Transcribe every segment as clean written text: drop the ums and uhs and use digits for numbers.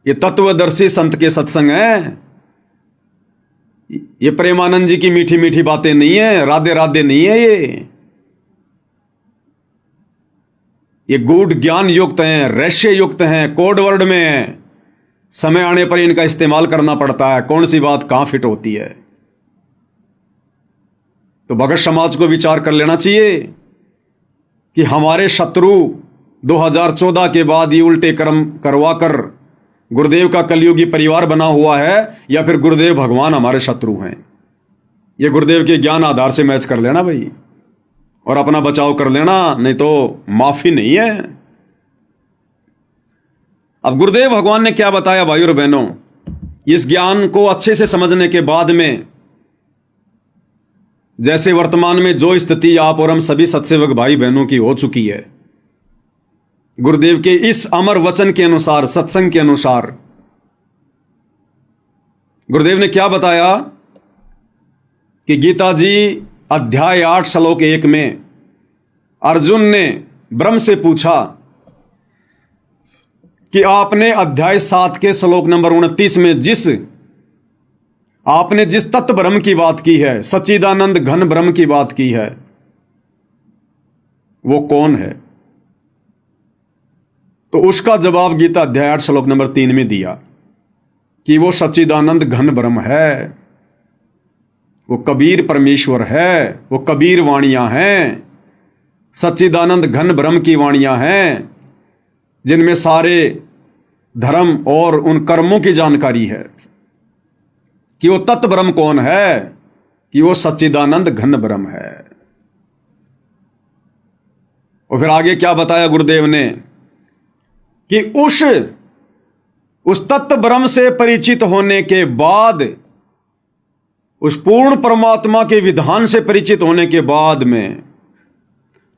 ये तत्वदर्शी संत के सत्संग है। ये प्रेमानंद जी की मीठी मीठी बातें नहीं है, राधे राधे नहीं है। ये गूढ़ ज्ञान युक्त हैं, रहस्य युक्त हैं, कोड वर्ड में हैं। समय आने पर इनका इस्तेमाल करना पड़ता है, कौन सी बात कहां फिट होती है। तो भगत समाज को विचार कर लेना चाहिए कि हमारे शत्रु 2014 के बाद ये उल्टे कर्म करवाकर गुरुदेव का कलयुगी परिवार बना हुआ है, या फिर गुरुदेव भगवान हमारे शत्रु हैं। ये गुरुदेव के ज्ञान आधार से मैच कर लेना भाई, और अपना बचाव कर लेना, नहीं तो माफी नहीं है। अब गुरुदेव भगवान ने क्या बताया भाई और बहनों, इस ज्ञान को अच्छे से समझने के बाद में, जैसे वर्तमान में जो स्थिति आप और हम सभी सत्सेवक भाई बहनों की हो चुकी है, गुरुदेव के इस अमर वचन के अनुसार, सत्संग के अनुसार, गुरुदेव ने क्या बताया कि गीता जी अध्याय 8 श्लोक 1 में अर्जुन ने ब्रह्म से पूछा कि आपने अध्याय 7 के श्लोक नंबर 29 में आपने जिस तत्व ब्रह्म की बात की है, सच्चिदानंद घन ब्रह्म की बात की है, वो कौन है? तो उसका जवाब गीता अध्याय 8 श्लोक नंबर 3 में दिया कि वो सच्चिदानंद घन ब्रह्म है, वो कबीर परमेश्वर है, वो कबीर वाणियां हैं, सच्चिदानंद घन ब्रह्म की वाणियां हैं, जिनमें सारे धर्म और उन कर्मों की जानकारी है। कि वो तत्व ब्रह्म कौन है? कि वो सच्चिदानंद घन ब्रह्म है। और फिर आगे क्या बताया गुरुदेव ने कि उस तत्व ब्रह्म से परिचित होने के बाद, उस पूर्ण परमात्मा के विधान से परिचित होने के बाद में,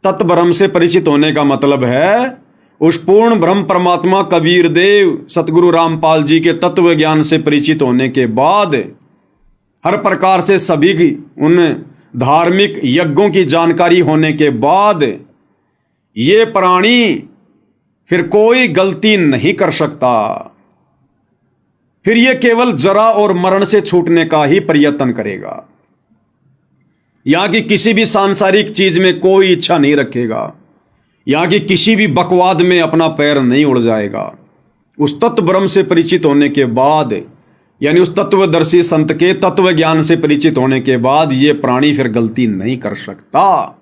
तत्व ब्रह्म से परिचित होने का मतलब है उस पूर्ण ब्रह्म परमात्मा कबीर देव सतगुरु रामपाल जी के तत्व ज्ञान से परिचित होने के बाद, हर प्रकार से सभी की उन धार्मिक यज्ञों की जानकारी होने के बाद, ये प्राणी फिर कोई गलती नहीं कर सकता। फिर ये केवल जरा और मरण से छूटने का ही प्रयत्न करेगा। यहां की किसी भी सांसारिक चीज में कोई इच्छा नहीं रखेगा, यहां की किसी भी बकवाद में अपना पैर नहीं उड़ जाएगा। उस तत्व ब्रह्म से परिचित होने के बाद, यानी उस तत्वदर्शी संत के तत्व ज्ञान से परिचित होने के बाद, ये प्राणी फिर गलती नहीं कर सकता।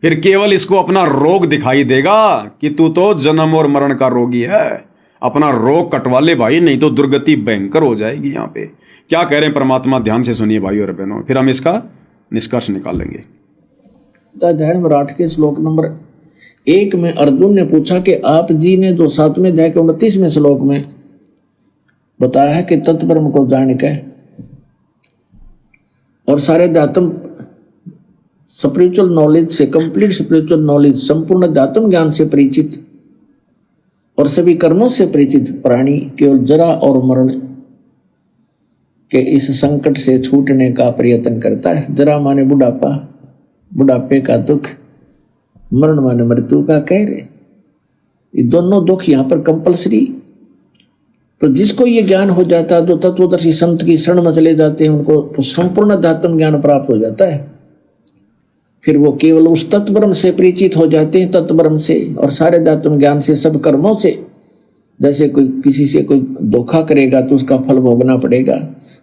फिर केवल इसको अपना रोग दिखाई देगा कि तू तो जन्म और मरण का रोगी है, अपना रोग कटवा ले भाई, नहीं तो दुर्गति भयंकर हो जाएगी। यहां पे क्या कह रहे हैं परमात्मा, ध्यान से सुनिए भाई और बहनों, फिर हम इसका निष्कर्ष निकालेंगे। अध्याय नंबर 8 के श्लोक नंबर 1 में अर्जुन ने पूछा कि आप जी ने जो 7वें अध्याय के 29वें श्लोक में बताया है कि तत्व ब्रह्म को जान के और सारे अध्यात्म स्पिरिचुअल नॉलेज से, कंप्लीट स्पिरिचुअल नॉलेज, संपूर्ण अध्यात्म ज्ञान से परिचित और सभी कर्मों से परिचित प्राणी केवल जरा और मरण के इस संकट से छूटने का प्रयत्न करता है। जरा माने बुढ़ापा, बुढ़ापे का दुख, मरण माने मृत्यु का कहर। ये दोनों दुख यहाँ पर कंपलसरी। तो जिसको ये ज्ञान हो जाता है, जो तत्वदर्शी संत की शरण में चले जाते हैं, उनको तो संपूर्ण अध्यात्म ज्ञान प्राप्त हो जाता है। फिर वो केवल उस तत्व ब्रह्म से परिचित हो जाते हैं, तत्व ब्रह्म से और सारे अध्यात्म ज्ञान से, सब कर्मों से। जैसे कोई किसी से कोई धोखा करेगा तो उसका फल भोगना पड़ेगा,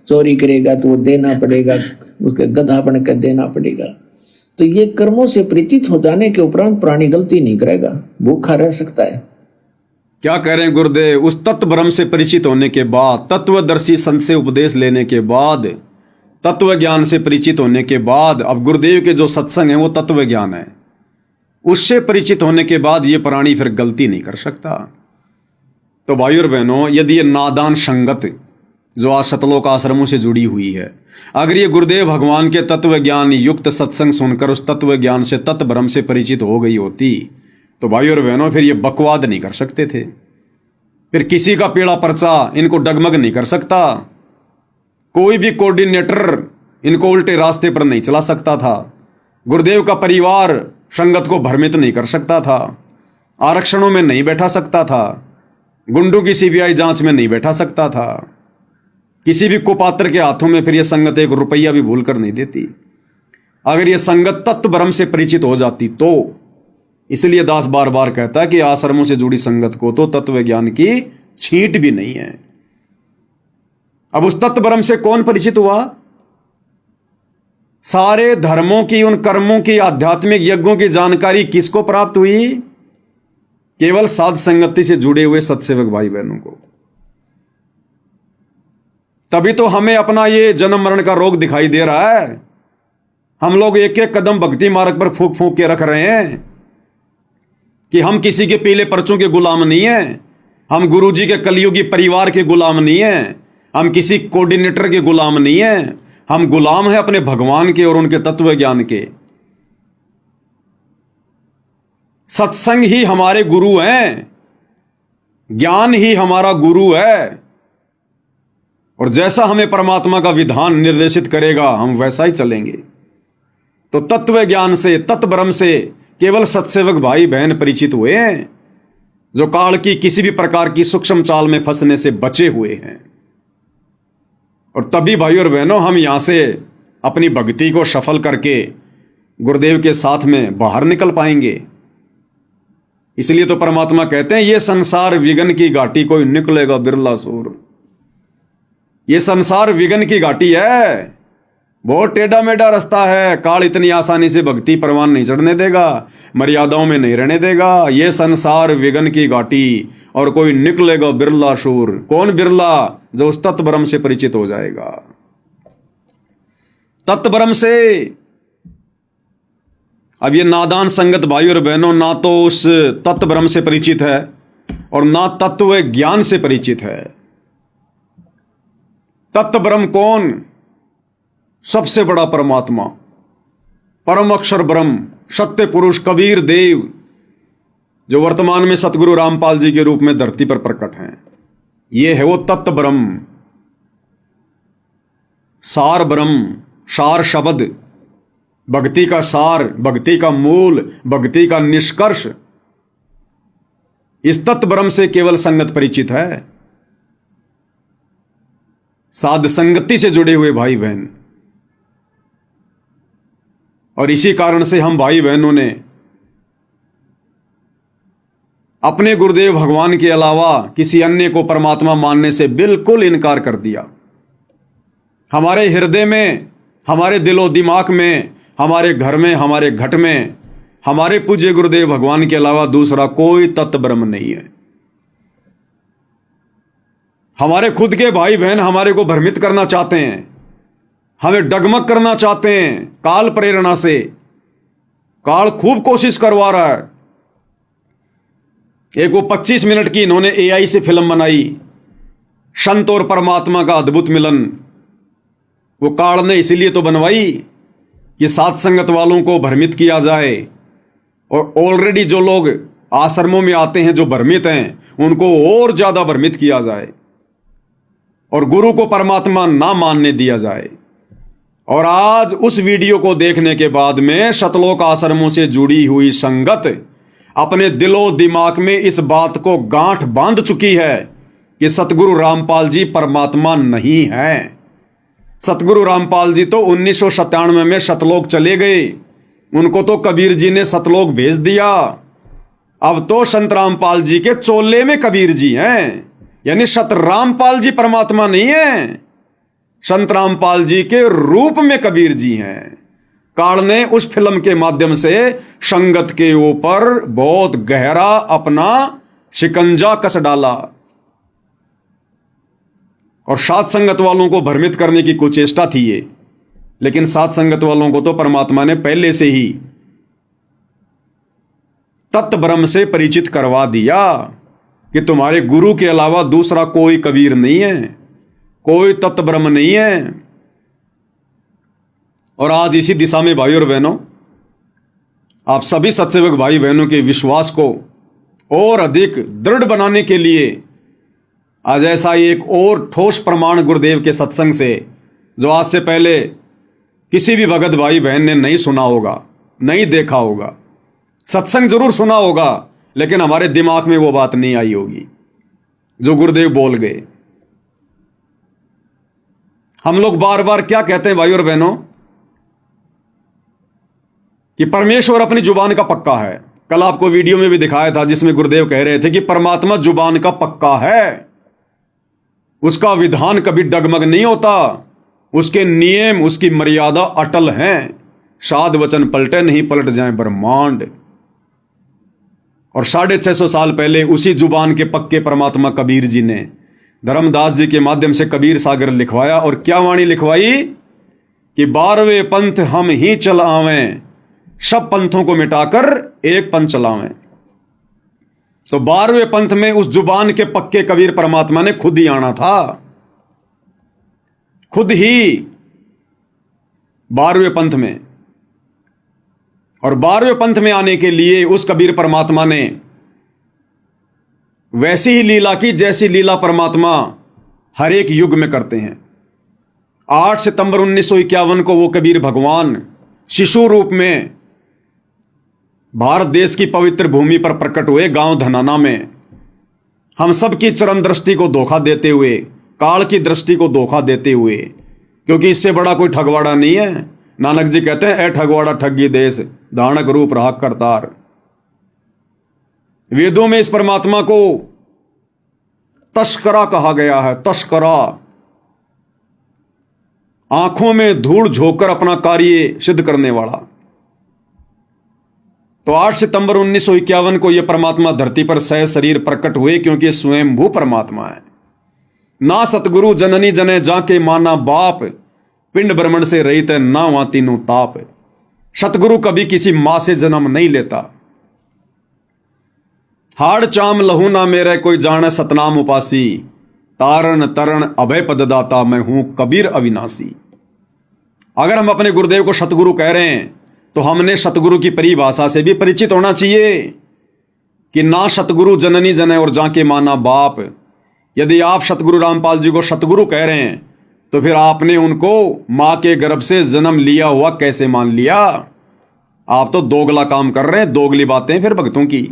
चोरी करेगा तो वो देना पड़ेगा, उसके गधा बन कर देना पड़ेगा। तो ये कर्मों से परिचित हो जाने के उपरांत प्राणी गलती नहीं करेगा, भूखा रह सकता है। क्या कह रहे हैं गुरुदेव, उस तत्व ब्रह्म से परिचित होने के बाद, तत्वदर्शी संत से उपदेश लेने के बाद, तत्व ज्ञान से परिचित होने के बाद, अब गुरुदेव के जो सत्संग है वो तत्व ज्ञान है, उससे परिचित होने के बाद ये प्राणी फिर गलती नहीं कर सकता। तो भाई और बहनों, यदि ये नादान संगत जो आज सतलोक आश्रमों से जुड़ी हुई है, अगर ये गुरुदेव भगवान के तत्व ज्ञान युक्त सत्संग सुनकर उस तत्व ज्ञान से, तत्व ब्रह्म से परिचित हो गई होती, तो भाई और बहनों फिर ये बकवाद नहीं कर सकते थे। फिर किसी का पीड़ा पर्चा इनको डगमग नहीं कर सकता, कोई भी कोऑर्डिनेटर इनको उल्टे रास्ते पर नहीं चला सकता था, गुरुदेव का परिवार संगत को भ्रमित नहीं कर सकता था, आरक्षणों में नहीं बैठा सकता था, गुंडों की सीबीआई जांच में नहीं बैठा सकता था। किसी भी कुपात्र के हाथों में फिर यह संगत एक रुपया भी भूल कर नहीं देती। अगर यह संगत तत्व ब्रह्म से परिचित हो जाती तो। इसलिए दास बार बार कहता है कि आश्रमों से जुड़ी संगत को तो तत्व ज्ञान की छींट भी नहीं है। अब उस तत्व ब्रह्म से कौन परिचित हुआ? सारे धर्मों की, उन कर्मों की, आध्यात्मिक यज्ञों की जानकारी किसको प्राप्त हुई? केवल साध संगति से जुड़े हुए सत्सेवक भाई बहनों को। तभी तो हमें अपना ये जन्म मरण का रोग दिखाई दे रहा है। हम लोग एक एक कदम भक्ति मार्ग पर फूंक फूंक के रख रहे हैं कि हम किसी के पीले पर्चों के गुलाम नहीं हैं, हम गुरुजी के कलियुगी परिवार के गुलाम नहीं हैं, हम किसी कोऑर्डिनेटर के गुलाम नहीं हैं, हम गुलाम हैं अपने भगवान के और उनके तत्व ज्ञान के। सत्संग ही हमारे गुरु हैं, ज्ञान ही हमारा गुरु है, और जैसा हमें परमात्मा का विधान निर्देशित करेगा हम वैसा ही चलेंगे। तो तत्व ज्ञान से, तत्व ब्रह्म से केवल सत्सेवक भाई बहन परिचित हुए हैं, जो काल की किसी भी प्रकार की सूक्ष्म चाल में फंसने से बचे हुए हैं। और तभी भाई और बहनों हम यहां से अपनी भक्ति को सफल करके गुरुदेव के साथ में बाहर निकल पाएंगे। इसलिए तो परमात्मा कहते हैं, ये संसार विघन की घाटी कोई निकलेगा बिरला सूर। ये संसार विघन की घाटी है, बहुत टेढ़ा मेढ़ा रास्ता है। काल इतनी आसानी से भक्ति परवान नहीं चढ़ने देगा, मर्यादाओं में नहीं रहने देगा। ये संसार विघन की घाटी और कोई निकलेगा बिरला शूर। कौन बिरला? जो उस तत्व ब्रह्म से परिचित हो जाएगा। तत्व ब्रह्म से अब ये नादान संगत भाई और बहनों ना तो उस तत्व ब्रह्म से परिचित है और ना तत्व ज्ञान से परिचित है। तत्व ब्रह्म कौन? सबसे बड़ा परमात्मा, परम अक्षर ब्रह्म, सत्य पुरुष कबीर देव, जो वर्तमान में सतगुरु रामपाल जी के रूप में धरती पर प्रकट हैं। ये है वो तत्व ब्रह्म, सार ब्रह्म, सार शब्द, भक्ति का सार, भक्ति का मूल, भक्ति का निष्कर्ष। इस तत्व ब्रह्म से केवल संगत परिचित है, साध संगति से जुड़े हुए भाई बहन। और इसी कारण से हम भाई बहनों ने अपने गुरुदेव भगवान के अलावा किसी अन्य को परमात्मा मानने से बिल्कुल इनकार कर दिया। हमारे हृदय में, हमारे दिलो दिमाग में, हमारे घर में, हमारे घट में हमारे पूज्य गुरुदेव भगवान के अलावा दूसरा कोई तत्व ब्रह्म नहीं है। हमारे खुद के भाई बहन हमारे को भ्रमित करना चाहते हैं, हमें डगमग करना चाहते हैं काल प्रेरणा से। काल खूब कोशिश करवा रहा है। एक वो 25 मिनट की इन्होंने एआई से फिल्म बनाई, संत और परमात्मा का अद्भुत मिलन। वो काल ने इसीलिए तो बनवाई कि साथ संगत वालों को भ्रमित किया जाए, और ऑलरेडी जो लोग आश्रमों में आते हैं जो भ्रमित हैं उनको और ज्यादा भ्रमित किया जाए, और गुरु को परमात्मा ना मानने दिया जाए। और आज उस वीडियो को देखने के बाद में शतलोक आश्रमों से जुड़ी हुई संगत अपने दिलो दिमाग में इस बात को गांठ बांध चुकी है कि सतगुरु रामपाल जी परमात्मा नहीं है। सतगुरु रामपाल जी तो 1997 में शतलोक चले गए, उनको तो कबीर जी ने सतलोक भेज दिया। अब तो संत रामपाल जी के चोले में कबीर जी हैं, यानी सत रामपाल जी परमात्मा नहीं है, संत रामपाल जी के रूप में कबीर जी हैं। काल ने उस फिल्म के माध्यम से संगत के ऊपर बहुत गहरा अपना शिकंजा कस डाला और साथ संगत वालों को भ्रमित करने की कुचेष्टा थी ये। लेकिन साथ संगत वालों को तो परमात्मा ने पहले से ही तत्व ब्रह्म से परिचित करवा दिया कि तुम्हारे गुरु के अलावा दूसरा कोई कबीर नहीं है, कोई तत्व ब्रह्म नहीं है। और आज इसी दिशा में भाई और बहनों, आप सभी सत्सेवक भाई बहनों के विश्वास को और अधिक दृढ़ बनाने के लिए आज ऐसा एक और ठोस प्रमाण गुरुदेव के सत्संग से, जो आज से पहले किसी भी भगत भाई बहन ने नहीं सुना होगा, नहीं देखा होगा, सत्संग जरूर सुना होगा लेकिन हमारे दिमाग में वो बात नहीं आई होगी। जो गुरुदेव बोल गए। हम लोग बार बार क्या कहते हैं भाई और बहनों, कि परमेश्वर अपनी जुबान का पक्का है। कल आपको वीडियो में भी दिखाया था जिसमें गुरुदेव कह रहे थे कि परमात्मा जुबान का पक्का है, उसका विधान कभी डगमग नहीं होता, उसके नियम उसकी मर्यादा अटल हैं। साध वचन पलटे नहीं, पलट जाए ब्रह्मांड। और 650 साल पहले उसी जुबान के पक्के परमात्मा कबीर जी ने धर्मदास जी के माध्यम से कबीर सागर लिखवाया। और क्या वाणी लिखवाई कि 12वें पंथ हम ही चल आवें, सब पंथों को मिटाकर एक पंथ चलावें। तो 12वें पंथ में उस जुबान के पक्के कबीर परमात्मा ने खुद ही आना था, खुद ही 12वें पंथ में। और 12वें पंथ में आने के लिए उस कबीर परमात्मा ने वैसी ही लीला की जैसी लीला परमात्मा हर एक युग में करते हैं। 8 सितंबर 1951 को वो कबीर भगवान शिशु रूप में भारत देश की पवित्र भूमि पर प्रकट हुए, गांव धनाना में। हम सब की चरम दृष्टि को धोखा देते हुए, काल की दृष्टि को धोखा देते हुए, क्योंकि इससे बड़ा कोई ठगवाड़ा नहीं है। नानक जी कहते हैं, ए ठगवाड़ा ठगी देश, दानक रूप राह करतार। वेदों में इस परमात्मा को तस्करा कहा गया है, तस्करा। आंखों में धूल झोंककर अपना कार्य सिद्ध करने वाला। तो 8 सितंबर 1951 को यह परमात्मा धरती पर सह शरीर प्रकट हुए, क्योंकि स्वयंभू परमात्मा है। ना सतगुरु जननी जने जाके माना बाप, पिंड ब्रह्मण से रहित है ना वहां तीनों ताप। सतगुरु कभी किसी मां से जन्म नहीं लेता। हाड़ चाम लहू ना मेरे कोई जाने सतनाम उपासी, तारण तरण अभय पददाता मैं हूं कबीर अविनाशी। अगर हम अपने गुरुदेव को सतगुरु कह रहे हैं तो हमने सतगुरु की परिभाषा से भी परिचित होना चाहिए कि ना सतगुरु जननी जने और जाके माना बाप। यदि आप सतगुरु रामपाल जी को सतगुरु कह रहे हैं तो फिर आपने उनको मां के गर्भ से जन्म लिया हुआ कैसे मान लिया? आप तो दोगला काम कर रहे हैं, दोगली बातें फिर भक्तों की।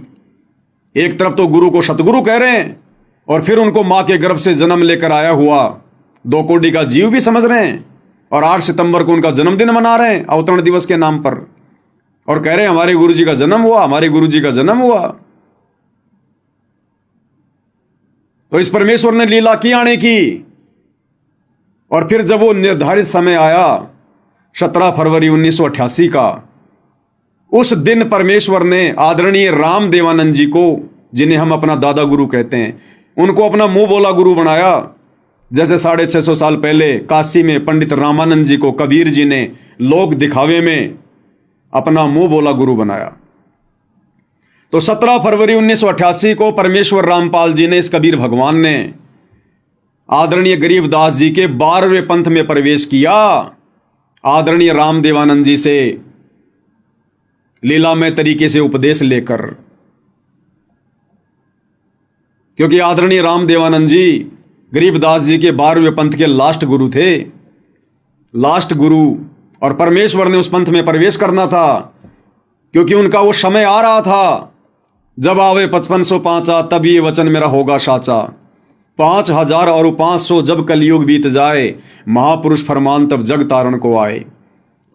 एक तरफ तो गुरु को सतगुरु कह रहे हैं और फिर उनको मां के गर्भ से जन्म लेकर आया हुआ 2 कोटि का जीव भी समझ रहे हैं, और 8 सितंबर को उनका जन्मदिन मना रहे हैं अवतरण दिवस के नाम पर, और कह रहे हैं हमारे गुरु जी का जन्म हुआ, हमारे गुरु जी का जन्म हुआ। तो इस परमेश्वर ने लीला की आने की। और फिर जब वो निर्धारित समय आया 17 फरवरी 1988 का, उस दिन परमेश्वर ने आदरणीय राम देवानंद जी को, जिन्हें हम अपना दादा गुरु कहते हैं, उनको अपना मुंह बोला गुरु बनाया। जैसे 650 साल पहले काशी में पंडित रामानंद जी को कबीर जी ने लोक दिखावे में अपना मुंह बोला गुरु बनाया। तो 17 फरवरी 1988 को परमेश्वर रामपाल जी ने, इस कबीर भगवान ने, आदरणीय गरीबदास जी के 12वें पंथ में प्रवेश किया। आदरणीय राम देवानंद जी से लीलामय तरीके से उपदेश लेकर, क्योंकि आदरणीय राम देवानंद जी गरीबदास जी के 12वें पंथ के लास्ट गुरु थे, लास्ट गुरु। और परमेश्वर ने उस पंथ में प्रवेश करना था, क्योंकि उनका वो समय आ रहा था, जब आवे 5505 तब ये वचन मेरा होगा साचा। 5000 और 500 जब कलयुग बीत जाए, महापुरुष फरमान तब जग तारण को आए।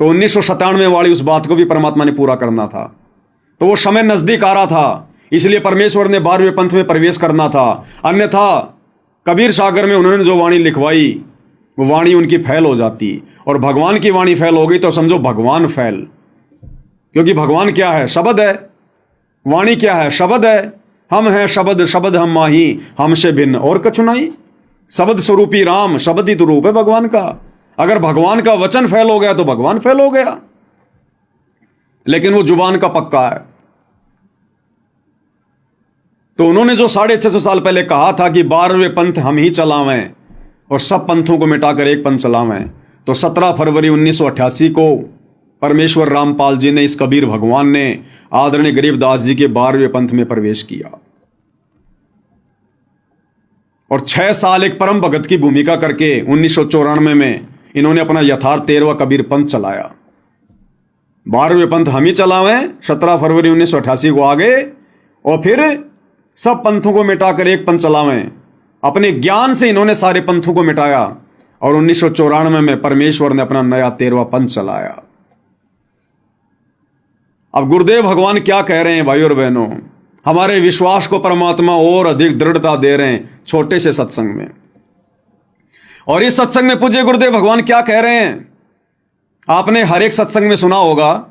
तो 1997 वाली उस बात को भी परमात्मा ने पूरा करना था। तो वो समय नजदीक आ रहा था, इसलिए परमेश्वर ने 12वें पंथ में प्रवेश करना था। अन्यथा कबीर सागर में उन्होंने जो वाणी लिखवाई, वो वाणी उनकी फैल हो जाती, और भगवान की वाणी फैल हो गई तो समझो भगवान फैल। क्योंकि भगवान क्या है? शब्द है। वाणी क्या है? शब्द है। हम हैं शब्द, शब्द हम माही, हमसे भिन्न और कछु नहीं। शब्द स्वरूपी राम, शब्द ही तो रूप है भगवान का। अगर भगवान का वचन फैल हो गया तो भगवान फैल हो गया। लेकिन वो जुबान का पक्का है। तो उन्होंने जो 650 साल पहले कहा था कि 12वें पंथ हम ही चलावें और सब पंथों को मिटाकर एक पंथ चलावें, तो 17 फरवरी 1988 को परमेश्वर रामपाल जी ने, इस कबीर भगवान ने, आदरणीय गरीबदास जी के 12वें पंथ में प्रवेश किया। और 6 साल एक परम भगत की भूमिका करके 1994 में इन्होंने अपना यथार्थ 13वां कबीर पंथ चलाया। 12वें पंथ हम ही चलावें, 17 फरवरी 1988 को आगे, और फिर सब पंथों को मिटाकर एक पंथ चलावें। अपने ज्ञान से इन्होंने सारे पंथों को मिटाया और 1994 में परमेश्वर ने अपना नया 13वां पंथ चलाया। अब गुरुदेव भगवान क्या कह रहे हैं भाइयों और बहनों, हमारे विश्वास को परमात्मा और अधिक दृढ़ता दे रहे हैं छोटे से सत्संग में। और इस सत्संग में पूज्य गुरुदेव भगवान क्या कह रहे हैं, आपने हर एक सत्संग में सुना होगा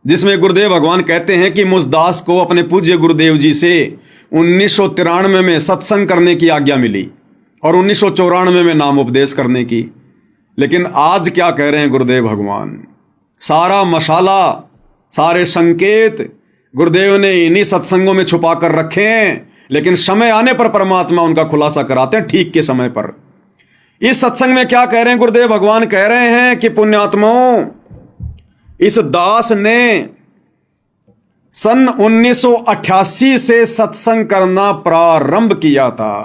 जिसमें गुरुदेव भगवान कहते हैं कि मुझदास को अपने पूज्य गुरुदेव जी से 1993 में सत्संग करने की आज्ञा मिली और 1994 में नाम उपदेश करने की। लेकिन आज क्या कह रहे हैं गुरुदेव भगवान, सारा मसाला, सारे संकेत गुरुदेव ने इन्हीं सत्संगों में छुपा कर रखे हैं, लेकिन समय आने पर परमात्मा उनका खुलासा कराते हैं ठीक के समय पर। इस सत्संग में क्या कह रहे हैं गुरुदेव भगवान, कह रहे हैं कि पुण्यात्माओं, इस दास ने सन 1988 से सत्संग करना प्रारंभ किया था।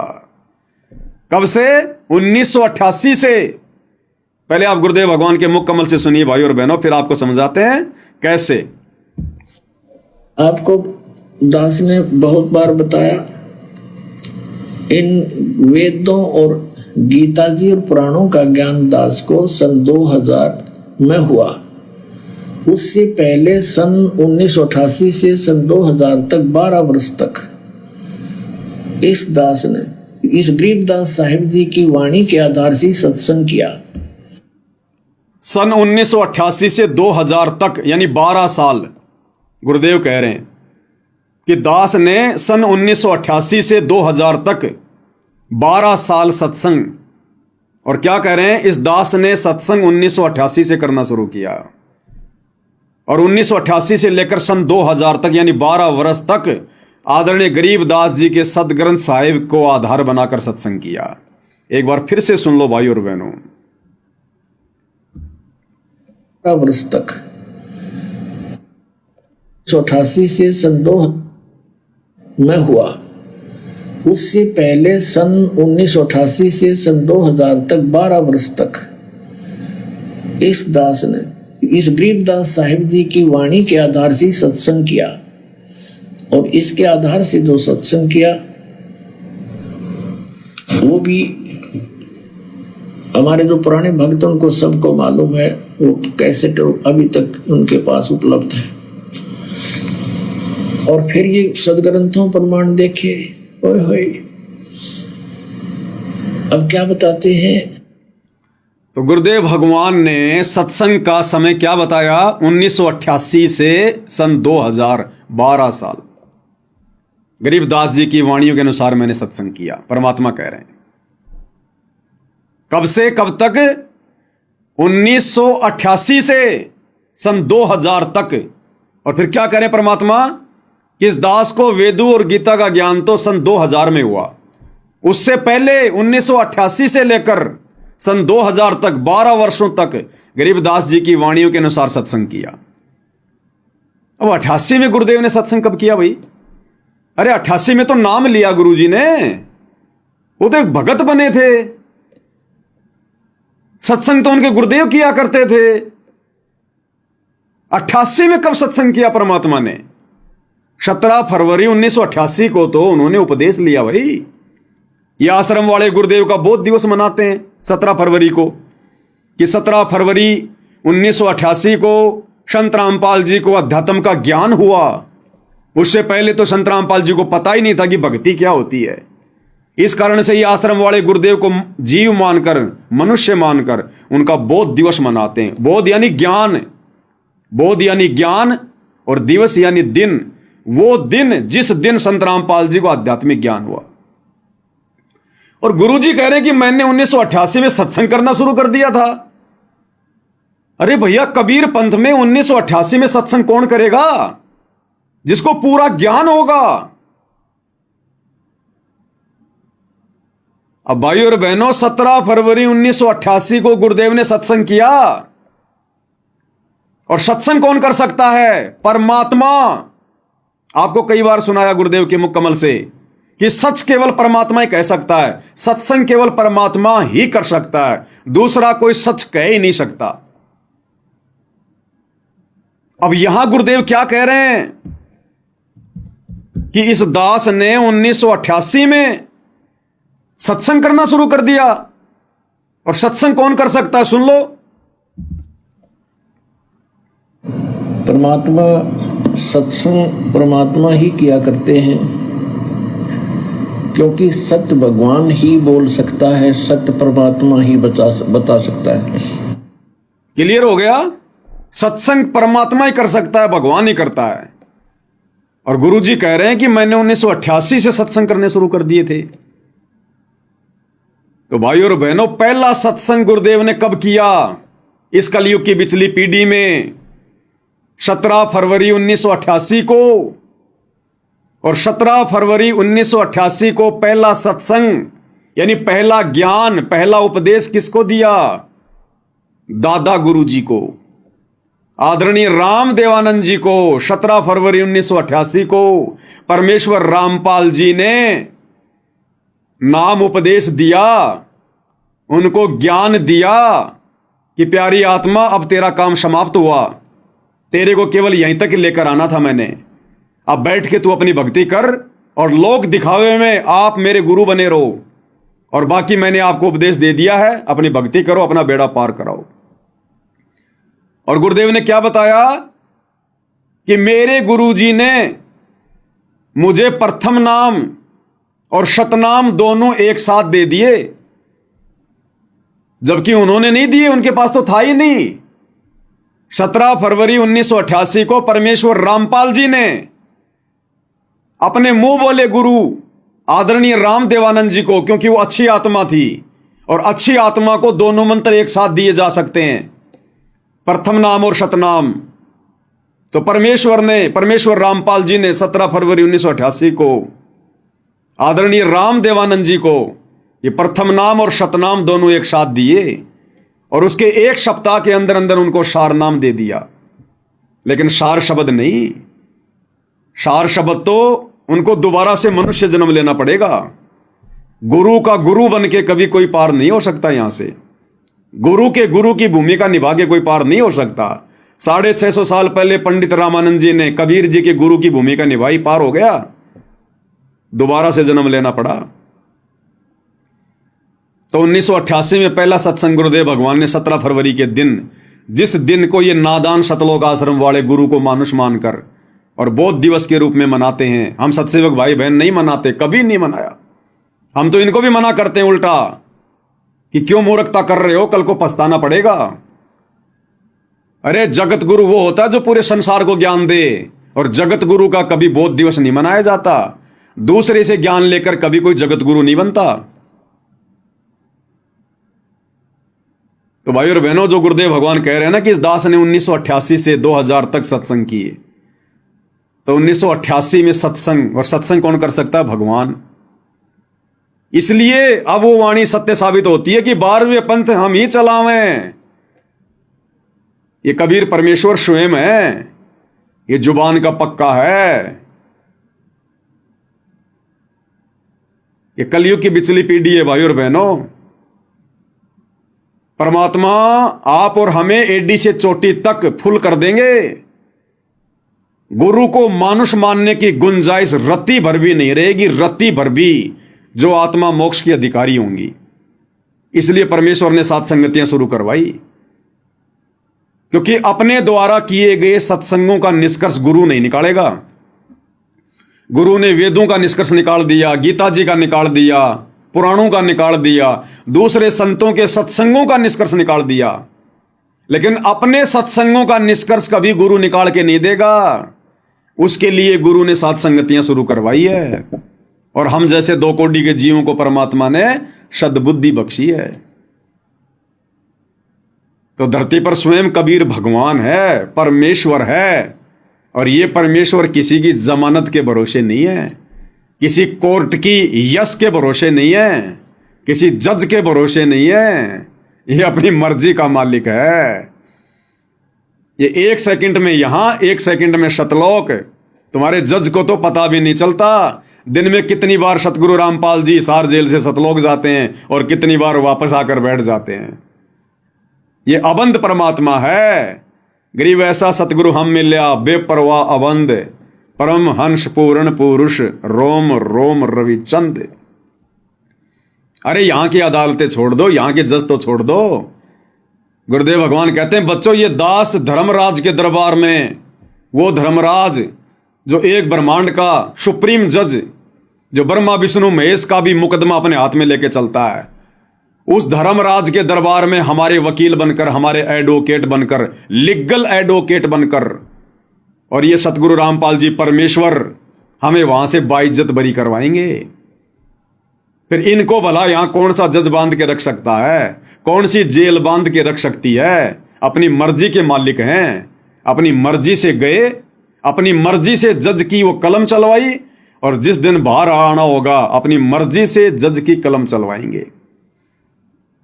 कब से? 1988 से। पहले आप गुरुदेव भगवान के मुख कमल से सुनिए भाई और बहनों, फिर आपको समझाते हैं कैसे। आपको दास ने बहुत बार बताया, इन वेदों और गीता जी और पुराणों का ज्ञान दास को सन 2000 में हुआ। उससे पहले सन 1988 से सन 2000 तक 12 वर्ष तक इस दास ने इस गरीबदास साहिब जी की वाणी के आधार से सत्संग किया। सन 1988 से 2000 तक यानी 12 साल गुरुदेव कह रहे हैं कि दास ने सन 1988 से 2000 तक 12 साल सत्संग, और क्या कह रहे हैं, इस दास ने सत्संग 1988 से करना शुरू किया और 1988 से लेकर सन 2000 तक यानी 12 वर्ष तक आदरणीय गरीबदास जी के सदग्रंथ साहिब को आधार बनाकर सत्संग किया। एक बार फिर से सुन लो भाई और बहनों। वर्ष तक 1988 से सन 2000 में हुआ। उससे पहले सन 1988 से सन 2000 तक 12 वर्ष तक इस दास ने इस गरीबदास साहिब जी की वाणी के आधार से सत्संग किया, और इसके आधार से जो सत्संग किया वो भी हमारे जो पुराने भक्त उनको सबको मालूम है, वो कैसेट अभी तक उनके पास उपलब्ध है। और फिर ये सदग्रंथों प्रमाण देखे, ओए होए। अब क्या बताते हैं, तो गुरुदेव भगवान ने सत्संग का समय क्या बताया, 1988 से सन 2000 12 साल गरीबदास जी की वाणियों के अनुसार मैंने सत्संग किया। परमात्मा कह रहे हैं कब से कब तक, 1988 से सन 2000 तक। और फिर क्या कह रहे हैं परमात्मा, कि इस दास को वेदों और गीता का ज्ञान तो सन 2000 में हुआ, उससे पहले 1988 से लेकर सन 2000 तक 12 वर्षों तक गरीबदास जी की वाणियों के अनुसार सत्संग किया। अब 88 में गुरुदेव ने सत्संग कब किया भाई? अरे 88 में तो नाम लिया गुरुजी ने, वो तो एक भगत बने थे, सत्संग तो उनके गुरुदेव किया करते थे। 88 में कब सत्संग किया परमात्मा ने? 17 फरवरी 1988 को तो उन्होंने उपदेश लिया भाई। ये आश्रम वाले गुरुदेव का बोध दिवस मनाते हैं 17 फरवरी को, कि 17 फरवरी 1988 को संत रामपाल जी को अध्यात्म का ज्ञान हुआ। उससे पहले तो संत रामपाल जी को पता ही नहीं था कि भक्ति क्या होती है। इस कारण से ये आश्रम वाले गुरुदेव को जीव मानकर, मनुष्य मानकर उनका बोध दिवस मनाते हैं। बोध यानी ज्ञान, बोध यानी ज्ञान, और दिवस यानी दिन, वो दिन जिस दिन संत रामपाल जी को आध्यात्मिक ज्ञान हुआ। और गुरुजी कह रहे हैं कि मैंने 1988 में सत्संग करना शुरू कर दिया था। अरे भैया, कबीर पंथ में 1988 में सत्संग कौन करेगा? जिसको पूरा ज्ञान होगा। अब भाई और बहनों, 17 फरवरी 1988 को गुरुदेव ने सत्संग किया, और सत्संग कौन कर सकता है? परमात्मा। आपको कई बार सुनाया गुरुदेव के मुख कमल से कि सच केवल परमात्मा ही कह सकता है, सत्संग केवल परमात्मा ही कर सकता है, दूसरा कोई सच कह ही नहीं सकता। अब यहां गुरुदेव क्या कह रहे हैं कि इस दास ने 1988 में सत्संग करना शुरू कर दिया। और सत्संग कौन कर सकता है, सुन लो। परमात्मा, सत्संग परमात्मा ही किया करते हैं, क्योंकि सत्य भगवान ही बोल सकता है, सत्य परमात्मा ही बता सकता है। क्लियर हो गया? सत्संग परमात्मा ही कर सकता है, भगवान ही करता है। और गुरुजी कह रहे हैं कि मैंने 1988 से सत्संग करने शुरू कर दिए थे। तो भाई और बहनों, पहला सत्संग गुरुदेव ने कब किया? इस कलयुग की बिचली पीढ़ी में 17 फरवरी 1988 को। और 17 फरवरी 1988 को पहला सत्संग यानी पहला ज्ञान, पहला उपदेश किसको दिया? दादा गुरुजी को, आदरणीय राम देवानंद जी को। 17 फरवरी 1988 को परमेश्वर रामपाल जी ने नाम उपदेश दिया, उनको ज्ञान दिया कि प्यारी आत्मा, अब तेरा काम समाप्त हुआ, तेरे को केवल यहीं तक लेकर आना था मैंने। अब बैठ के तू अपनी भक्ति कर और लोक दिखावे में आप मेरे गुरु बने रहो, और बाकी मैंने आपको उपदेश दे दिया है, अपनी भक्ति करो, अपना बेड़ा पार कराओ। और गुरुदेव ने क्या बताया कि मेरे गुरुजी ने मुझे प्रथम नाम और शतनाम दोनों एक साथ दे दिए, जबकि उन्होंने नहीं दिए, उनके पास तो था ही नहीं। 17 फरवरी 1988 को परमेश्वर रामपाल जी ने अपने मुंह बोले गुरु आदरणीय राम देवानंद जी को, क्योंकि वो अच्छी आत्मा थी और अच्छी आत्मा को दोनों मंत्र एक साथ दिए जा सकते हैं, प्रथम नाम और शतनाम। तो परमेश्वर रामपाल जी ने 17 फरवरी 1988 को आदरणीय राम देवानंद जी को ये प्रथम नाम और शतनाम दोनों एक साथ दिए, और उसके एक सप्ताह के अंदर अंदर उनको सार नाम दे दिया। लेकिन सार शब्द नहीं, सार शब्द तो उनको दोबारा से मनुष्य जन्म लेना पड़ेगा। गुरु का गुरु बन के कभी कोई पार नहीं हो सकता। यहां से गुरु की भूमिका निभा के कोई पार नहीं हो सकता। 650 साल पहले पंडित रामानंद जी ने कबीर जी के गुरु की भूमिका निभाई, पार हो गया, दोबारा से जन्म लेना पड़ा। तो 1988 में पहला सत्संग गुरुदेव भगवान ने 17 फरवरी के दिन, जिस दिन को ये नादान सतलोक आश्रम वाले गुरु को मानुष मानकर और बोध दिवस के रूप में मनाते हैं, हम सत्सेवक भाई बहन नहीं मनाते, कभी नहीं मनाया। हम तो इनको भी मना करते हैं उल्टा कि क्यों मूर्खता कर रहे हो, कल को पछताना पड़ेगा। अरे जगत गुरु वो होता है जो पूरे संसार को ज्ञान दे, और जगत गुरु का कभी बोध दिवस नहीं मनाया जाता। दूसरे से ज्ञान लेकर कभी कोई जगत गुरु नहीं बनता। तो भाई और बहनों, जो गुरुदेव भगवान कह रहे हैं ना कि इस दास ने 1988 से 2000 तक सत्संग किए, तो 1988 में सत्संग, और सत्संग कौन कर सकता है? भगवान। इसलिए अब वो वाणी सत्य साबित होती है कि 12वें पंथ हम ही चलावें। ये कबीर परमेश्वर स्वयं है, ये जुबान का पक्का है। ये कलयुग की बिचली पीढ़ी है भाई और बहनों। परमात्मा आप और हमें एडी से चोटी तक फुल कर देंगे। गुरु को मानुष मानने की गुंजाइश रत्ती भर भी नहीं रहेगी, रत्ती भर भी, जो आत्मा मोक्ष की अधिकारी होंगी। इसलिए परमेश्वर ने सात संगतियां शुरू करवाई, क्योंकि अपने द्वारा किए गए सत्संगों का निष्कर्ष गुरु नहीं निकालेगा। गुरु ने वेदों का निष्कर्ष निकाल दिया, गीता जी का निकाल दिया, पुराणों का निकाल दिया, दूसरे संतों के सत्संगों का निष्कर्ष निकाल दिया, लेकिन अपने सत्संगों का निष्कर्ष कभी गुरु निकाल के नहीं देगा। उसके लिए गुरु ने सात संगतियां शुरू करवाई है, और हम जैसे 2 कोटि के जीवों को परमात्मा ने सद्बुद्धि बख्शी है। तो धरती पर स्वयं कबीर भगवान है, परमेश्वर है, और ये परमेश्वर किसी की जमानत के भरोसे नहीं है, किसी कोर्ट की यश के भरोसे नहीं है, किसी जज के भरोसे नहीं है। ये अपनी मर्जी का मालिक है। ये 1 सेकंड में यहां, 1 सेकंड में सतलोक। तुम्हारे जज को तो पता भी नहीं चलता दिन में कितनी बार सतगुरु रामपाल जी हिसार जेल से सतलोक जाते हैं और कितनी बार वापस आकर बैठ जाते हैं। ये अबंध परमात्मा है। गरीब ऐसा सतगुरु हम मिल्या, बेपरवाह अबंध, परम हंस पूर्ण पुरुष, रोम रोम रविचंद। अरे यहां की अदालतें छोड़ दो, यहां के जज तो छोड़ दो। गुरुदेव भगवान कहते हैं बच्चों, ये दास धर्मराज के दरबार में, वो धर्मराज जो एक ब्रह्मांड का सुप्रीम जज, जो ब्रह्मा विष्णु महेश का भी मुकदमा अपने हाथ में लेके चलता है, उस धर्मराज के दरबार में हमारे वकील बनकर, हमारे एडवोकेट बनकर, लीगल एडवोकेट बनकर, और ये सतगुरु रामपाल जी परमेश्वर हमें वहां से बाइज्जत बरी करवाएंगे। फिर इनको भला यहां कौन सा जज बांध के रख सकता है, कौन सी जेल बांध के रख सकती है? अपनी मर्जी के मालिक हैं, अपनी मर्जी से गए, अपनी मर्जी से जज की वो कलम चलवाई, और जिस दिन बाहर आना होगा अपनी मर्जी से जज की कलम चलवाएंगे।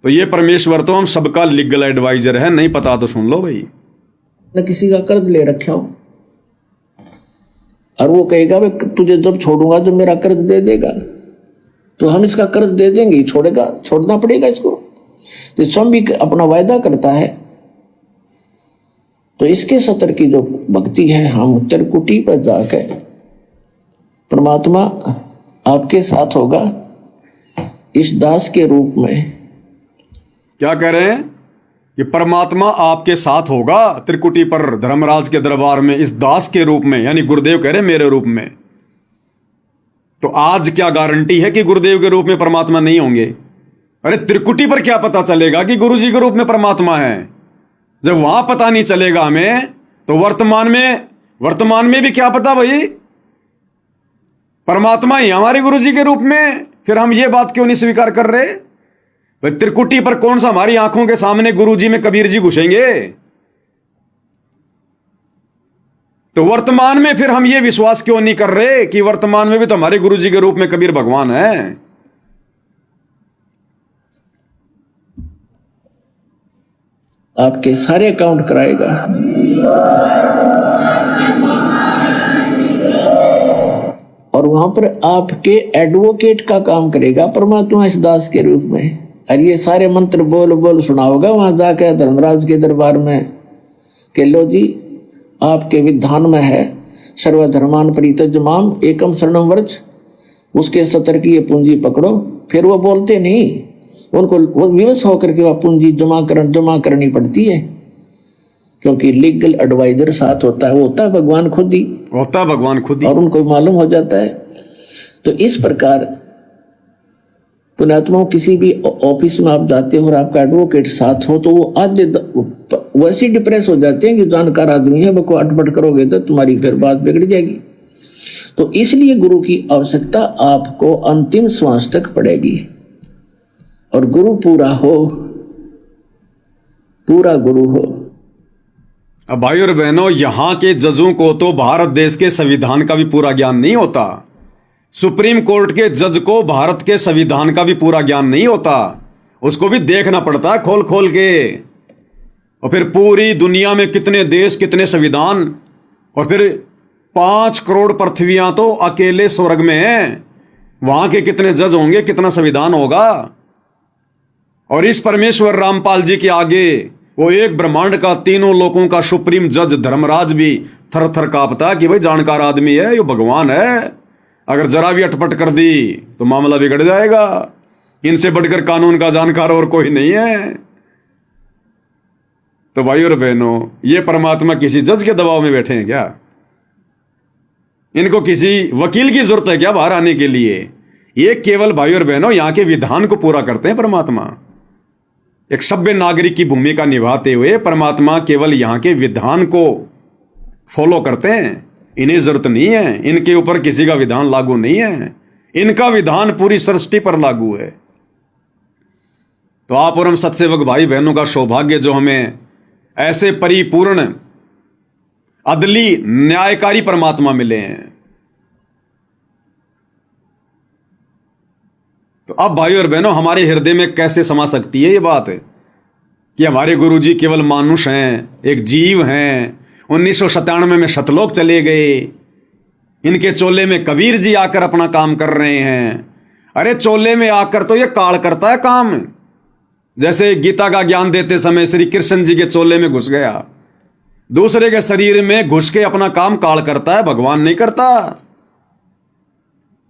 तो ये परमेश्वर तो हम सबका लीगल एडवाइजर है, नहीं पता तो सुन लो भाई। न किसी का कर्ज ले रखा हो और वो कहेगा भाई तुझे जब छोड़ूंगा जो मेरा कर्ज दे देगा, तो हम इसका कर्ज दे देंगे, छोड़ेगा, छोड़ना पड़ेगा इसको। तो स्वयं भी अपना वायदा करता है। तो इसके सत्र की जो भक्ति है, हम त्रिकुटी पर जाकर परमात्मा आपके साथ होगा इस दास के रूप में। क्या कह रहे हैं कि परमात्मा आपके साथ होगा त्रिकुटी पर, धर्मराज के दरबार में, इस दास के रूप में, यानी गुरुदेव कह रहे हैं मेरे रूप में। तो आज क्या गारंटी है कि गुरुदेव के रूप में परमात्मा नहीं होंगे? अरे त्रिकुटी पर क्या पता चलेगा कि गुरु जी के रूप में परमात्मा है? जब वहां पता नहीं चलेगा हमें, तो वर्तमान में भी क्या पता भाई, परमात्मा ही हमारे गुरु जी के रूप में। फिर हम ये बात क्यों नहीं स्वीकार कर रहे भाई? त्रिकुटी पर कौन सा हमारी आंखों के सामने गुरु जी में कबीर जी घुसेंगे? तो वर्तमान में फिर हम ये विश्वास क्यों नहीं कर रहे कि वर्तमान में भी तो हमारे गुरु जी के रूप में कबीर भगवान है? आपके सारे अकाउंट कराएगा। और वहां पर आपके एडवोकेट का काम करेगा परमात्मा इस दास के रूप में। और ये सारे मंत्र बोल बोल सुनाओगा वहां जाकर धर्मराज के दरबार में कि लो जी आपके विधान में है सर्वधर्मान परित्यज्यमाम एकम शरणम व्रज, उसके सत्र की ये पूंजी पकड़ो। फिर वो बोलते नहीं, उनको वो विवश होकर के वह पूंजी जमा करनी पड़ती है, क्योंकि लीगल एडवाइजर साथ होता है, वो होता है भगवान खुद ही, और उनको मालूम हो जाता है। तो इस प्रकार पुण्यात्माओं किसी भी ऑफिस में आप जाते हो और आपका एडवोकेट साथ हो, तो वो आधे वैसे डिप्रेस हो जाते हैं कि जानकार आदमी है, वो अटपट करोगे तो तुम्हारी फिर बात बिगड़ जाएगी। तो इसलिए गुरु की आवश्यकता आपको अंतिम श्वास तक पड़ेगी। और गुरु पूरा गुरु हो। अब भाई और बहनों, यहां के जजों को तो भारत देश के संविधान का भी पूरा ज्ञान नहीं होता। सुप्रीम कोर्ट के जज को भारत के संविधान का भी पूरा ज्ञान नहीं होता, उसको भी देखना पड़ता है खोल खोल के। और फिर पूरी दुनिया में कितने देश, कितने संविधान, और फिर 5 करोड़ पृथ्वियां तो अकेले स्वर्ग में हैं, वहां के कितने जज होंगे, कितना संविधान होगा। और इस परमेश्वर रामपाल जी के आगे वो एक ब्रह्मांड का, तीनों लोगों का सुप्रीम जज धर्मराज भी थर थर कांपता है कि भाई जानकार आदमी है, ये भगवान है, अगर जरा भी अटपट कर दी तो मामला बिगड़ जाएगा, इनसे बढ़कर कानून का जानकार और कोई नहीं है। तो भाई और बहनों, ये परमात्मा किसी जज के दबाव में बैठे हैं क्या? इनको किसी वकील की जरूरत है क्या बाहर आने के लिए? ये केवल भाई और बहनों यहां के विधान को पूरा करते हैं परमात्मा। एक सभ्य नागरिक की भूमिका निभाते हुए परमात्मा केवल यहां के विधान को फॉलो करते हैं। इन्हें जरूरत नहीं है, इनके ऊपर किसी का विधान लागू नहीं है, इनका विधान पूरी सृष्टि पर लागू है। तो आप और हम सत्सेवक भाई बहनों का सौभाग्य जो हमें ऐसे परिपूर्ण अदली न्यायकारी परमात्मा मिले हैं। तो अब भाई और बहनों, हमारे हृदय में कैसे समा सकती है ये बात कि हमारे गुरुजी केवल मानुष हैं, एक जीव हैं। 1997 में सतलोक चले गए, इनके चोले में कबीर जी आकर अपना काम कर रहे हैं। अरे चोले में आकर तो ये काल करता है काम, जैसे गीता का ज्ञान देते समय श्री कृष्ण जी के चोले में घुस गया, दूसरे के शरीर में घुस के अपना काम काल करता है, भगवान नहीं करता।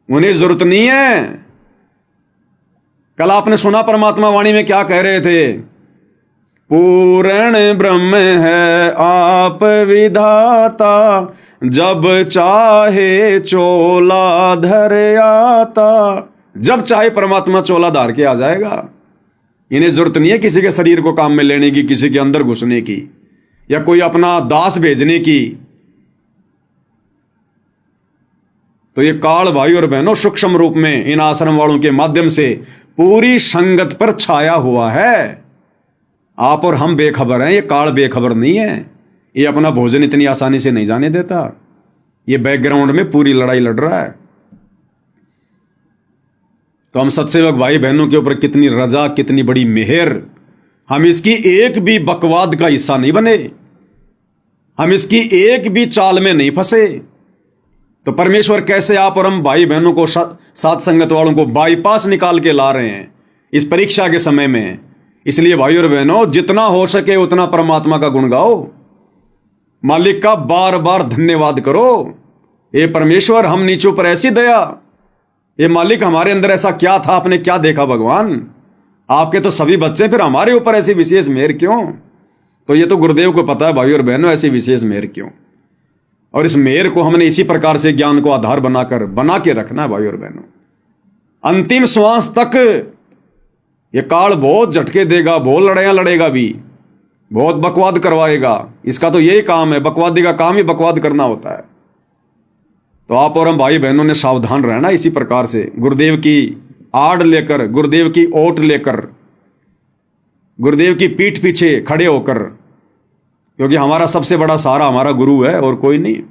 उन्हें जरूरत नहीं है। कल आपने सुना परमात्मा वाणी में क्या कह रहे थे? पूर्ण ब्रह्म है आप विधाता, जब चाहे चोला धर आता। जब चाहे परमात्मा चोला धार के आ जाएगा। इन्हें जरूरत नहीं है किसी के शरीर को काम में लेने की, किसी के अंदर घुसने की, या कोई अपना दास भेजने की। तो ये काल भाई और बहनों सूक्ष्म रूप में इन आश्रम वालों के माध्यम से पूरी संगत पर छाया हुआ है। आप और हम बेखबर हैं, ये काल बेखबर नहीं है। ये अपना भोजन इतनी आसानी से नहीं जाने देता। ये बैकग्राउंड में पूरी लड़ाई लड़ रहा है। तो हम सत्सेवक भाई बहनों के ऊपर कितनी रजा, कितनी बड़ी मेहर। हम इसकी एक भी बकवाद का हिस्सा नहीं बने, हम इसकी एक भी चाल में नहीं फंसे। तो परमेश्वर कैसे आप और हम भाई बहनों को, साथ संगत वालों को बाईपास निकाल के ला रहे हैं इस परीक्षा के समय में। इसलिए भाई और बहनों, जितना हो सके उतना परमात्मा का गुण गाओ, मालिक का बार बार धन्यवाद करो। ये परमेश्वर, हम नीचों पर ऐसी दया, ये मालिक हमारे अंदर ऐसा क्या था, आपने क्या देखा भगवान? आपके तो सभी बच्चे, फिर हमारे ऊपर ऐसी विशेष मेहर क्यों? तो ये तो गुरुदेव को पता है भाई और बहनों, ऐसी विशेष मेहर क्यों। और इस मेहर को हमने इसी प्रकार से ज्ञान को आधार बना के रखना है भाई और बहनों। अंतिम श्वास तक ये काल बहुत झटके देगा, बहुत लड़ाइयां लड़ेगा भी, बहुत बकवाद करवाएगा। इसका तो यही काम है, बकवादी का काम ही बकवाद करना होता है। तो आप और हम भाई बहनों ने सावधान रहना इसी प्रकार से, गुरुदेव की आड़ लेकर, गुरुदेव की ओट लेकर, गुरुदेव की पीठ पीछे खड़े होकर, क्योंकि हमारा सबसे बड़ा सहारा हमारा गुरु है और कोई नहीं।